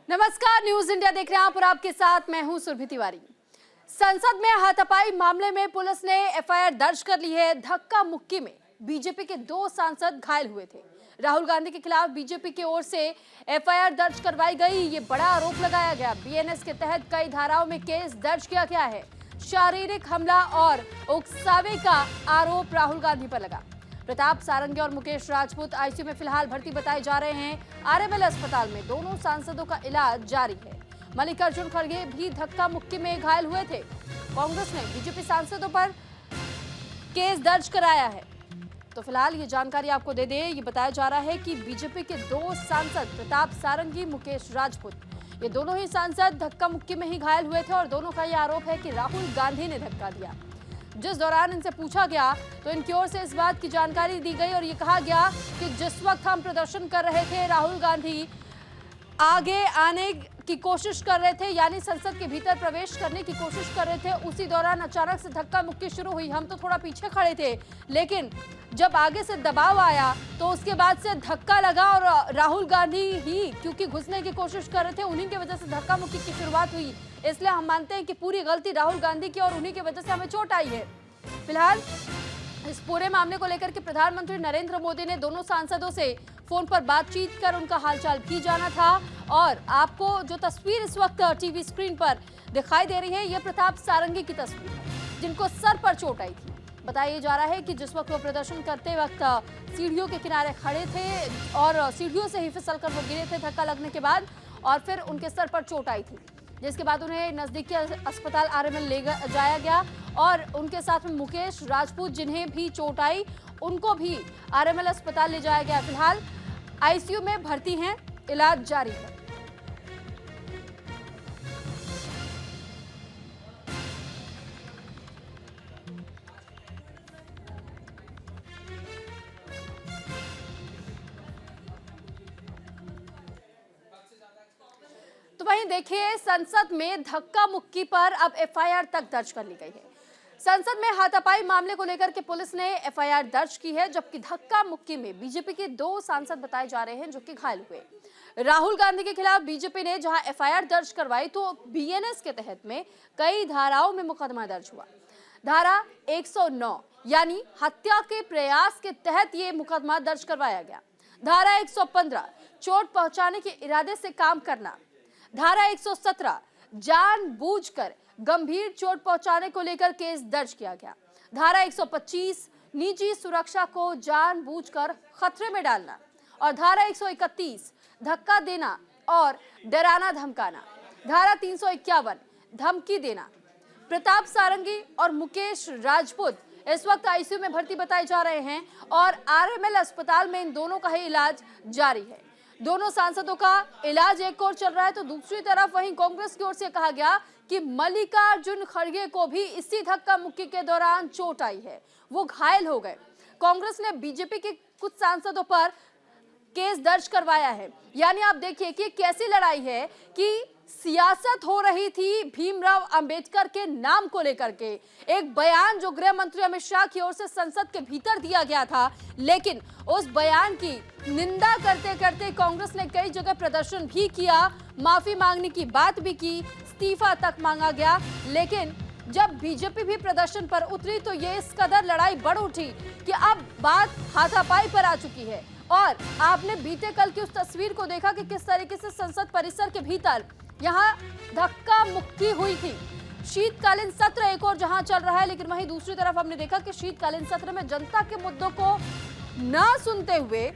नमस्कार, news India देख रहे हैं आप और आपके साथ मैं हूं सुरभि तिवारी। संसद में हाथापाई मामले में पुलिस ने एफआईआर दर्ज कर ली है। धक्का मुक्की में बीजेपी के 2 सांसद घायल हुए थे। राहुल गांधी के खिलाफ बीजेपी की ओर से एफआईआर दर्ज करवाई गई। ये बड़ा आरोप लगाया गया। बीएनएस के तहत कई धाराओं में केस दर्ज किया गया है। शारीरिक हमला और उकसावे का आरोप राहुल गांधी पर लगा। प्रताप सारंगी और मुकेश राजपूत आईसीयू में फिलहाल भर्ती बताए जा रहे हैं। आरएमएल अस्पताल में दोनों सांसदों का इलाज जारी है। मल्लिकार्जुन खड़गे भी धक्का मुक्की में घायल हुए थे। कांग्रेस ने बीजेपी सांसदों पर केस दर्ज कराया है। तो फिलहाल ये जानकारी आपको दे दें, ये बताया जा रहा है कि बीजेपी के 2 सांसद प्रताप सारंगी, मुकेश राजपूत, ये दोनों ही सांसद धक्का मुक्की में ही घायल हुए थे और दोनों का ये आरोप है कि राहुल गांधी ने धक्का दिया। जिस दौरान इनसे पूछा गया तो इनकी ओर से इस बात की जानकारी दी गई और ये कहा गया कि जिस वक्त हम प्रदर्शन कर रहे थे, राहुल गांधी आगे आने की कोशिश कर रहे थे, यानी संसद के भीतर प्रवेश करने की कोशिश कर रहे थे। उसी दौरान अचानक से धक्का मुक्की शुरू हुई। हम तो थोड़ा पीछे खड़े थे, लेकिन जब आगे से दबाव आया तो उसके बाद से धक्का लगा और राहुल गांधी ही क्योंकि घुसने की कोशिश कर रहे थे, उन्हीं की वजह से धक्का मुक्की की शुरुआत हुई। इसलिए हम मानते हैं कि पूरी गलती राहुल गांधी की और उन्हीं की वजह से हमें चोट आई है। फिलहाल इस पूरे मामले को लेकर के प्रधानमंत्री नरेंद्र मोदी ने दोनों सांसदों से फोन पर बातचीत कर उनका हालचाल भी जाना था। और आपको जो तस्वीर इस वक्त टीवी स्क्रीन पर दिखाई दे रही है, यह प्रताप सारंगी की तस्वीर है, जिनको सर पर चोट आई थी। बताया जा रहा है कि जिस वक्त वो प्रदर्शन करते वक्त सीढ़ियों के किनारे खड़े थे और सीढ़ियों से ही फिसलकर वो गिरे थे धक्का लगने के बाद, और फिर उनके सर पर चोट आई थी, जिसके बाद उन्हें नजदीकी अस्पताल आरएमएल ले जाया गया। और उनके साथ में मुकेश राजपूत, जिन्हें भी चोट आई, उनको भी आरएमएल अस्पताल ले जाया गया। फिलहाल आईसीयू में भर्ती हैं, इलाज जारी है। तो वहीं देखिए, संसद में धक्का मुक्की पर अब एफआईआर तक दर्ज कर ली गई है। संसद में हाथापाई मामले को लेकर के पुलिस ने एफआईआर दर्ज की है, जबकि धक्का मुक्की में बीजेपी के 2 सांसद बताए जा रहे हैं जो कि घायल हुए। राहुल गांधी के खिलाफ बीजेपी ने जहां एफआईआर दर्ज करवाई तो बीएनएस के तहत में कई धाराओं में मुकदमा दर्ज हुआ। धारा 109 यानी हत्या के प्रयास के तहत ये मुकदमा दर्ज करवाया गया। धारा 115 चोट पहुंचाने के इरादे से काम करना। धारा 117 जानबूझकर गंभीर चोट पहुंचाने को लेकर केस दर्ज किया गया। धारा 125 निजी सुरक्षा को जानबूझकर खतरे में डालना। और धारा 131 धक्का देना और डराना धमकाना। धारा 351 धमकी देना। प्रताप सारंगी और मुकेश राजपूत इस वक्त आईसीयू में भर्ती बताए जा रहे हैं और आरएमएल अस्पताल में इन दोनों का ही इलाज जारी है। दोनों सांसदों का इलाज एक ओर चल रहा है तो दूसरी तरफ वहीं कांग्रेस की ओर से कहा गया कि मल्लिकार्जुन खड़गे को भी इसी धक्का मुक्की के दौरान चोट आई है, वो घायल हो गए। कांग्रेस ने बीजेपी के कुछ सांसदों पर केस दर्ज करवाया है। यानी आप देखिए कि कैसी लड़ाई है कि सियासत हो रही थी भीमराव अंबेडकर के नाम को लेकर के। एक बयान जो गृह मंत्री अमित शाह की ओर से संसद के भीतर दिया गया था, लेकिन उस बयान की निंदा करते करते कांग्रेस ने कई जगह प्रदर्शन भी किया, माफी मांगने की बात भी की, इस्तीफा तक मांगा गया। लेकिन जब बीजेपी भी प्रदर्शन पर उतरी तो ये इस कदर लड़ाई बढ़ उठी कि अब बात हाथापाई पर आ चुकी है। और आपने बीते कल की उस तस्वीर को देखा कि किस तरीके से संसद परिसर के भीतर यहाँ धक्का मुक्की हुई थी। शीतकालीन सत्र एक और जहां चल रहा है, लेकिन वहीं दूसरी तरफ हमने देखा कि शीतकालीन सत्र में जनता के मुद्दों को न सुनते हुए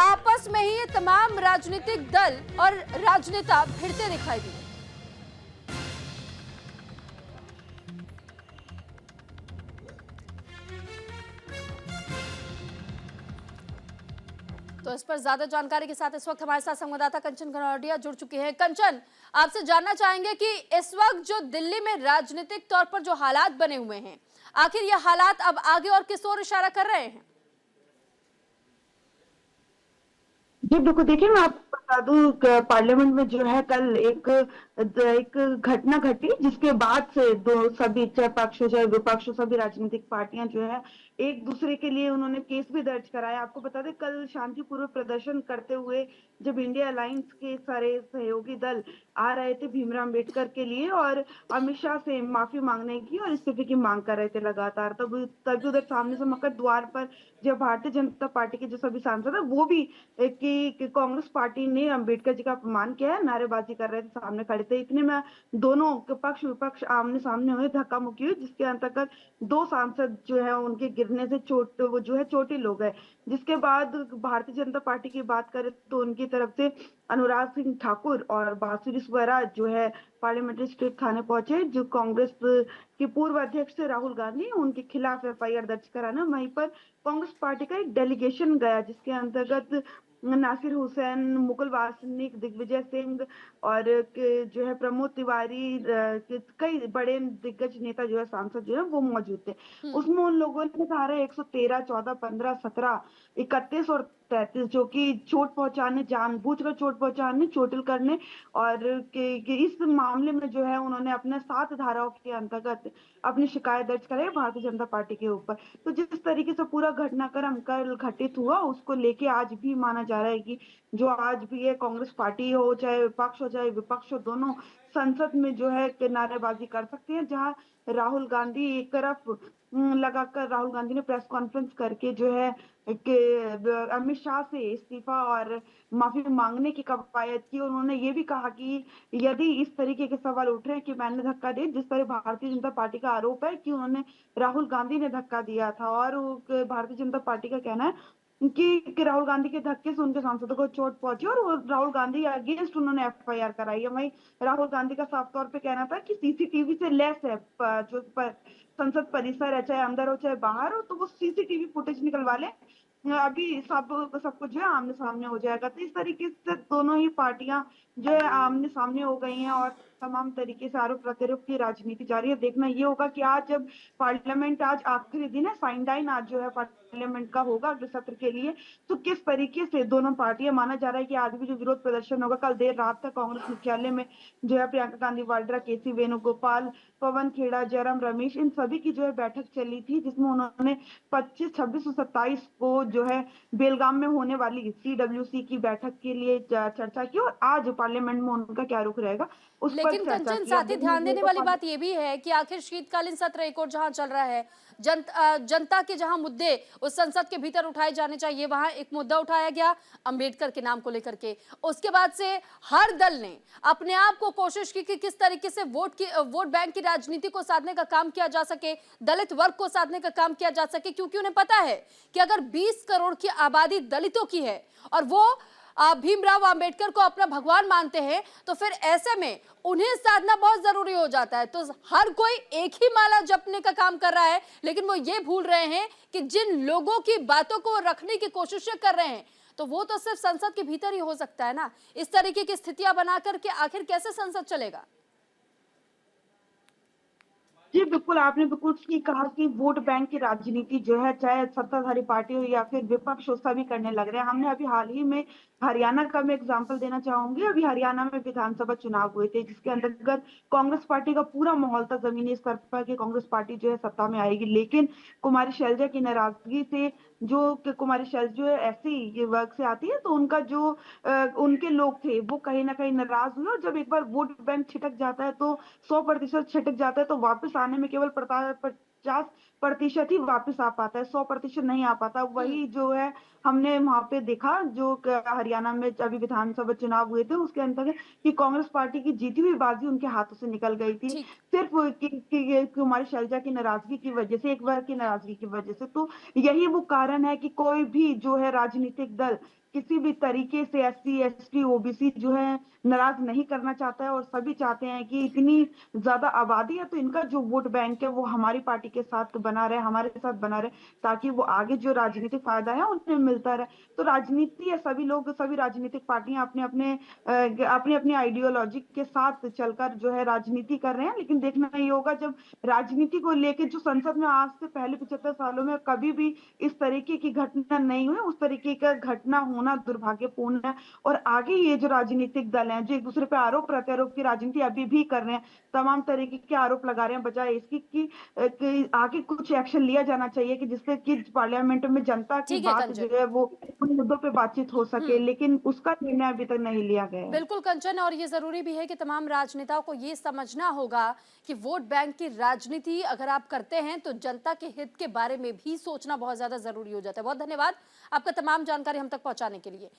आपस में ही ये तमाम राजनीतिक दल और राजनेता भिड़ते दिखाई दिए। तो इस पर ज्यादा जानकारी के साथ इस वक्त हमारे साथ संवाददाता कंचन कनौडिया जुड़ चुके हैं। कंचन, आपसे जानना चाहेंगे कि इस वक्त जो दिल्ली में राजनीतिक तौर पर जो हालात बने हुए हैं, आखिर ये हालात अब आगे और किस ओर इशारा कर रहे हैं? जी बिल्कुल, देखिए मैं आपको दूं पार्लियामेंट में जो है कल एक घटना घटी, जिसके बाद से दो सभी, चाहे पक्ष हो चाहे विपक्ष हो, सभी राजनीतिक पार्टियां जो है एक दूसरे के लिए उन्होंने केस भी दर्ज कराया। आपको बता दें, कल शांतिपूर्वक प्रदर्शन करते हुए जब इंडिया अलायंस के सारे सहयोगी दल आ रहे थे भीमराव अम्बेडकर के लिए और अमित शाह से माफी मांगने की और इस्तीफे की मांग कर रहे थे लगातार, तब तभी उधर सामने से मकर द्वार पर जब भारतीय जनता पार्टी के जो सभी सांसद है वो भी कि कांग्रेस पार्टी ने अंबेडकर जी का अपमान किया है, नारेबाजी कर रहे थे, सामने खड़े थे। इतने में दोनों के पक्ष विपक्ष आमने सामने हुए, धक्का मुक्की हुई, जिसके अंतर्गत दो सांसद जो है उनके गिरने से वो जो है चोटिल हो गए। जिसके बाद भारतीय जनता पार्टी की बात करें तो उनकी तरफ से अनुराग सिंह ठाकुर और बासुरी स्वराज जो है पार्लियामेंट्री स्टेट थाने पहुंचे, जो कांग्रेस के पूर्व अध्यक्ष थे राहुल गांधी, उनके खिलाफ एफआईआर दर्ज कराना। वहीं पर कांग्रेस पार्टी का एक डेलीगेशन गया, जिसके अंतर्गत नासिर हुसैन, मुकुल वासनिक, दिग्विजय सिंह और जो है प्रमोद तिवारी, कई बड़े दिग्गज नेता जो है सांसद जो है वो मौजूद थे। हम्म। उसमें उन लोगों ने धारा 113, 14, 15, 17, 31 और 33 जो कि चोट पहुंचाने, जानबूझकर चोट पहुंचाने, चोटिल करने और इस मामले में जो है उन्होंने अपने 7 धाराओं के अंतर्गत अपनी शिकायत दर्ज कराई भारतीय जनता पार्टी के ऊपर। तो जिस तरीके से पूरा घटनाक्रम कल घटित हुआ, उसको लेके आज भी माना जा रहा है कि जो आज भी है कांग्रेस पार्टी हो चाहे विपक्ष हो चाहे विपक्ष हो, दोनों संसद में जो है नारेबाजी कर सकते हैं। जहां राहुल गांधी एक तरफ लगाकर राहुल गांधी ने प्रेस कॉन्फ्रेंस करके जो है कि अमित शाह से इस्तीफा और माफी मांगने की कवायद की। उन्होंने ये भी कहा कि यदि इस तरीके के सवाल उठ रहे हैं कि मैंने धक्का दिया, जिस तरह भारतीय जनता पार्टी का आरोप है कि उन्होंने राहुल गांधी ने धक्का दिया था, और भारतीय जनता पार्टी का कहना है कि राहुल गांधी के धक्के से उनके सांसदों को चोट पहुंची और वो राहुल गांधी अगेंस्ट उन्होंने एफआईआर कराई है। वहीं राहुल गांधी का साफ तौर पे कहना था कि सीसीटीवी से लेस है जो संसद परिसर है, चाहे अंदर हो चाहे बाहर हो, तो वो सीसीटीवी फुटेज निकलवा ले, अभी सब कुछ जो है आमने सामने हो जाएगा। तो इस तरीके से दोनों ही पार्टियां जो है आमने सामने हो गई हैं और तमाम तरीके से आरोप प्रत्यारोप की राजनीति जारी है। देखना ये होगा कि आज जब पार्लियामेंट, आज आखिरी दिन है, फाइन डाइन आज जो है पार्लियामेंट का होगा अगले सत्र के लिए, तो किस तरीके से दोनों पार्टियां, माना जा रहा है कि आज भी जो विरोध प्रदर्शन होगा, कल देर रात तक कांग्रेस मुख्यालय में जो है प्रियंका गांधी वाड्रा, केसी वेणुगोपाल, पवन खेड़ा, जयराम रमेश, इन सभी की जो है बैठक चली थी, जिसमें उन्होंने 25, 26 और 27 को जो है बेलगाम में होने वाली सीडब्ल्यूसी की बैठक के लिए चर्चा की, और आज पार्लियामेंट में उनका क्या रुख रहेगा उस पर लेकिन चर्चा कंचन, की। अब साथ ही देखना ध्यान ये देने होगा वाली बात यह भी है कि आखिर शीतकालीन सत्र एक और जहां चल रहा है, जनता के जहां मुद्दे उस संसद के भीतर उठाए जाने चाहिए, वहां एक मुद्दा उठाया गया अंबेडकर के नाम को लेकर के। उसके बाद से हर दल ने अपने आप को कोशिश की कि किस तरीके से वोट बैंक की राजनीति को साधने का काम किया जा सके, दलित वर्ग को साधने का काम किया जा सके, क्योंकि उन्हें पता है कि अगर 20 करोड़ की आबादी दलितों की है और वो भीमराव अंबेडकर को अपना भगवान मानते हैं, तो फिर ऐसे में उन्हें साधना बहुत जरूरी हो जाता है। तो हर कोई एक ही माला जपने का काम कर रहा है, लेकिन वो ये भूल रहे हैं कि जिन लोगों की बातों को रखने की कोशिशें कर रहे हैं, तो वो तो सिर्फ संसद के भीतर ही हो सकता है ना। इस तरीके की स्थितियां बनाकर के आखिर कैसे संसद चलेगा? जी बिल्कुल, आपने बिल्कुल ठीक कहा कि वोट बैंक की राजनीति जो है, चाहे सत्ताधारी पार्टी हो या फिर विपक्ष हो, सभी करने लग रहे हैं। हमने अभी हाल ही में हरियाणा का मैं एग्जांपल देना चाहूंगी। अभी हरियाणा में विधानसभा चुनाव हुए थे, जिसके अंतर्गत कांग्रेस पार्टी का पूरा माहौल था जमीनी स्तर पर कि कांग्रेस पार्टी जो है सत्ता में आएगी, लेकिन कुमारी शैलजा की नाराजगी से, जो कि कुमारी शैलजा जो है ऐसी वर्ग से आती है, तो उनका जो उनके लोग थे वो कहीं ना कहीं नाराज हुए, और जब एक बार वोट बैंक छिटक जाता है तो 100% छिटक जाता है, तो वापस आने में केवल 50% ही वापस आ पाता है, 100% नहीं आ पाता। वही जो है हमने वहां पे देखा, जो हरियाणा में अभी विधानसभा चुनाव हुए थे उसके अंतर्गत, कि कांग्रेस पार्टी की जीती हुई बाजी उनके हाथों से निकल गई थी, ठीक। सिर्फ कुमारी शैलजा की नाराजगी की वजह से, एक बार की नाराजगी की वजह से। तो यही वो कारण है कि कोई भी जो है राजनीतिक दल किसी भी तरीके से एससी, एसटी, ओबीसी जो है नाराज नहीं करना चाहता है, और सभी चाहते हैं कि इतनी ज्यादा आबादी है तो इनका जो वोट बैंक है वो हमारी पार्टी के साथ बना रहे, हमारे साथ बना रहे, ताकि वो आगे जो राजनीतिक फायदा है उन्हें मिलता रहे। तो राजनीति है, सभी लोग, सभी राजनीतिक पार्टियां अपने अपने आइडियोलॉजी के साथ चलकर जो है राजनीति कर रहे हैं। लेकिन देखना ये होगा, जब राजनीति को लेकर जो संसद में आज से पहले 75 सालों में कभी भी इस तरीके की घटना नहीं हुई, उस तरीके का घटना होना होना दुर्भाग्यपूर्ण है। और आगे ये जो राजनीतिक दल हैं, जो एक दूसरे पे आरोप प्रत्यारोप की राजनीति अभी भी कर रहे हैं, तमाम तरीके के आरोप लगा रहे हैं, बजाय इसकी कि आगे कुछ एक्शन लिया जाना चाहिए कि जिससे कि पार्लियामेंट में जनता की ठीक है बात कंचन। जो है वो उन मुद्दों पे बातचीत हो सके, लेकिन उसका निर्णय अभी तक नहीं लिया गया है। बिल्कुल कंचन, और ये जरूरी भी है कि तमाम राजनेताओं को ये समझना होगा कि वोट बैंक की राजनीति अगर आप करते हैं तो जनता के हित के बारे में भी सोचना बहुत ज्यादा जरूरी हो जाता है। बहुत धन्यवाद आपका तमाम जानकारी हम तक पहुंचाने के लिए।